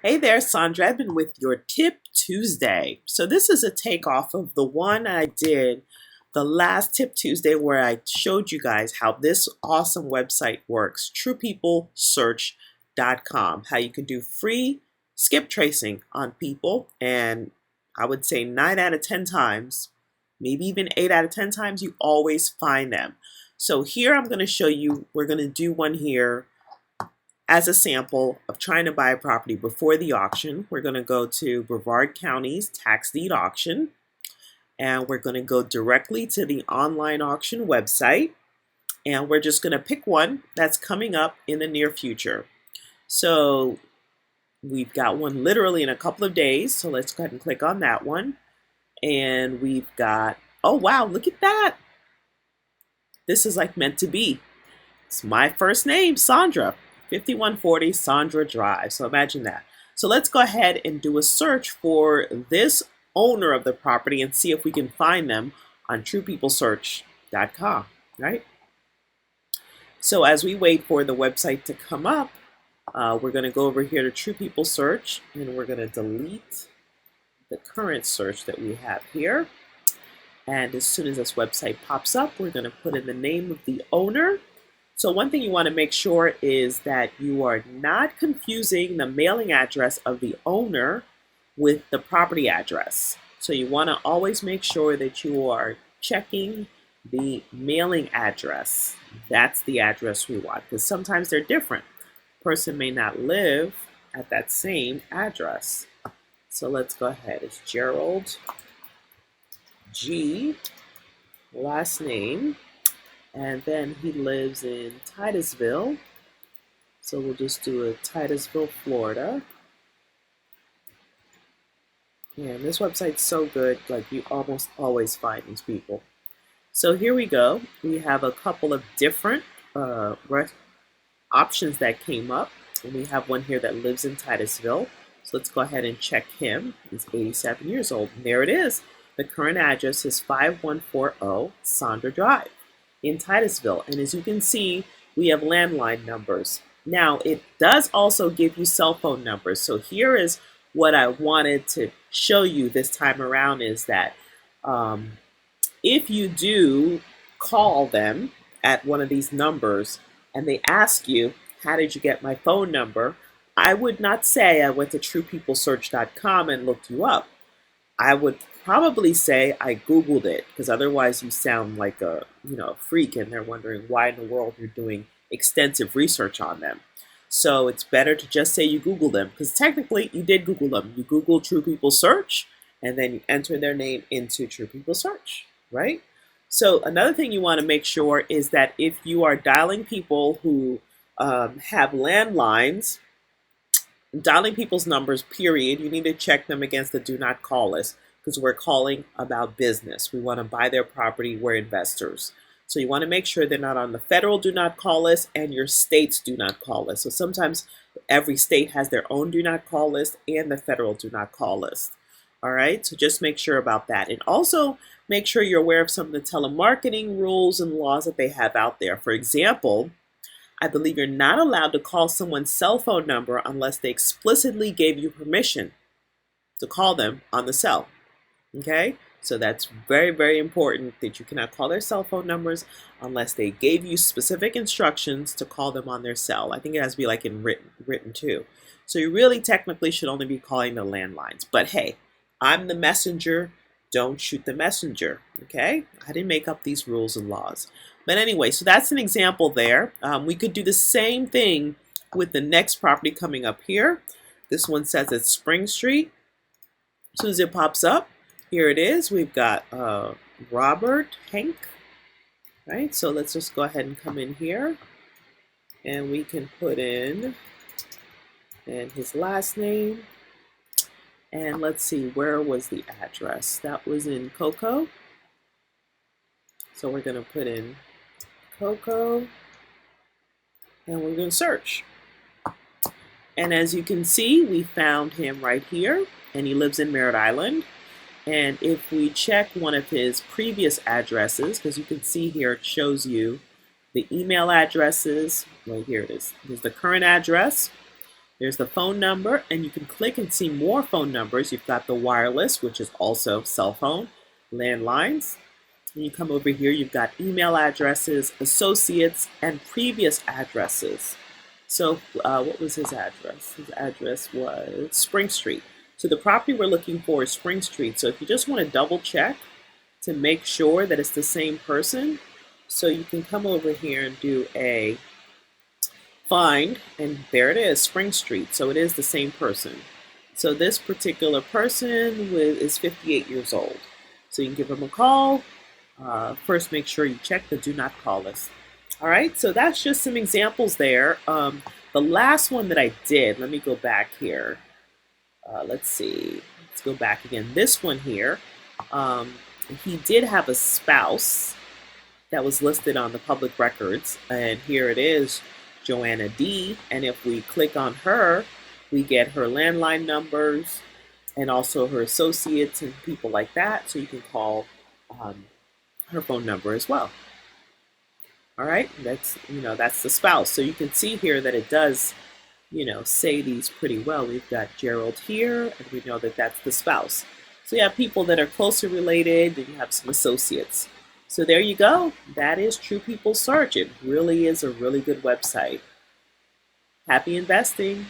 Hey there, Sandra Edmond with your Tip Tuesday. So, this is a takeoff of the one I did the last Tip Tuesday where I showed you guys how this awesome website works, truepeoplesearch.com, how you can do free skip tracing on people. And I would say 9 out of 10 times, maybe even 8 out of 10 times, you always find them. So, here I'm going to show you, we're going to do one here as a sample of trying to buy a property before the auction. We're going to go to Brevard County's tax deed auction, and we're going to go directly to the online auction website, and we're just going to pick one that's coming up in the near future. So we've got one literally in a couple of days, so let's go ahead and click on that one. And we've got, oh wow, look at that. This is like meant to be. It's my first name, Sandra. 5140 Sandra Drive. So imagine that. So let's go ahead and do a search for this owner of the property and see if we can find them on truepeoplesearch.com, right? So as we wait for the website to come up, we're going to go over here to True People Search, and we're going to delete the current search that we have here. And as soon as this website pops up, we're going to put in the name of the owner. So one thing you want to make sure is that you are not confusing the mailing address of the owner with the property address. So you want to always make sure that you are checking the mailing address. That's the address we want, because sometimes they're different. The person may not live at that same address. So let's go ahead. It's Gerald G, last name. And then he lives in Titusville. So we'll just do a Titusville, Florida. And this website's so good, like you almost always find these people. So here we go. We have a couple of different options that came up. And we have one here that lives in Titusville. So let's go ahead and check him. He's 87 years old. And there it is. The current address is 5140 Sandra Drive in Titusville. And as you can see, we have landline numbers. Now, it does also give you cell phone numbers. So here is what I wanted to show you this time around is that if you do call them at one of these numbers and they ask you, how did you get my phone number? I would not say I went to truepeoplesearch.com and looked you up. I would probably say I Googled it, because otherwise you sound like a freak and they're wondering why in the world you're doing extensive research on them. So it's better to just say you Google them, because technically you did Google them. You Google True People Search and then you enter their name into True People Search, right? So another thing you want to make sure is that if you are dialing people who have landlines, dialing people's numbers, period, you need to check them against the do not call list, because we're calling about business. We want to buy their property. We're investors. So you want to make sure they're not on the federal do not call list and your state's do not call list. So sometimes every state has their own do not call list and the federal do not call list. All right, so just make sure about that. And also make sure you're aware of some of the telemarketing rules and laws that they have out there. For example, I believe you're not allowed to call someone's cell phone number unless they explicitly gave you permission to call them on the cell. Okay, so that's very, very important that you cannot call their cell phone numbers unless they gave you specific instructions to call them on their cell. I think it has to be like in written too. So you really technically should only be calling the landlines. But hey, I'm the messenger. Don't shoot the messenger. Okay, I didn't make up these rules and laws. But anyway, so that's an example there. We could do the same thing with the next property coming up here. This one says it's Spring Street. As soon as it pops up, here it is. We've got Robert Hank, right? So let's just go ahead and come in here and we can put in and his last name. And let's see, where was the address? That was in Cocoa. So we're going to put in Cocoa and we're going to search. And as you can see, we found him right here and he lives in Merritt Island. And if we check one of his previous addresses, because you can see here it shows you the email addresses. Right here it is. Here's the current address. There's the phone number, and you can click and see more phone numbers. You've got the wireless, which is also cell phone, landlines. And you come over here, you've got email addresses, associates, and previous addresses. So what was his address? His address was Spring Street. So the property we're looking for is Spring Street. So if you just want to double check to make sure that it's the same person, so you can come over here and do a find, and there it is, Spring Street. So it is the same person. So this particular person is 58 years old. So you can give him a call. First, make sure you check the do not call list. All right, so that's just some examples there. The last one that I did, let me go back here. Let's see, let's go back again. This one here, he did have a spouse that was listed on the public records, and here it is, Joanna D. And if we click on her, we get her landline numbers and also her associates and people like that. So you can call her phone number as well. All right, that's the spouse. So you can see here that it does, say these pretty well. We've got Gerald here, and we know that that's the spouse. So you have people that are closely related, and you have some associates. So there you go. That is True People Search. It really is a really good website. Happy investing.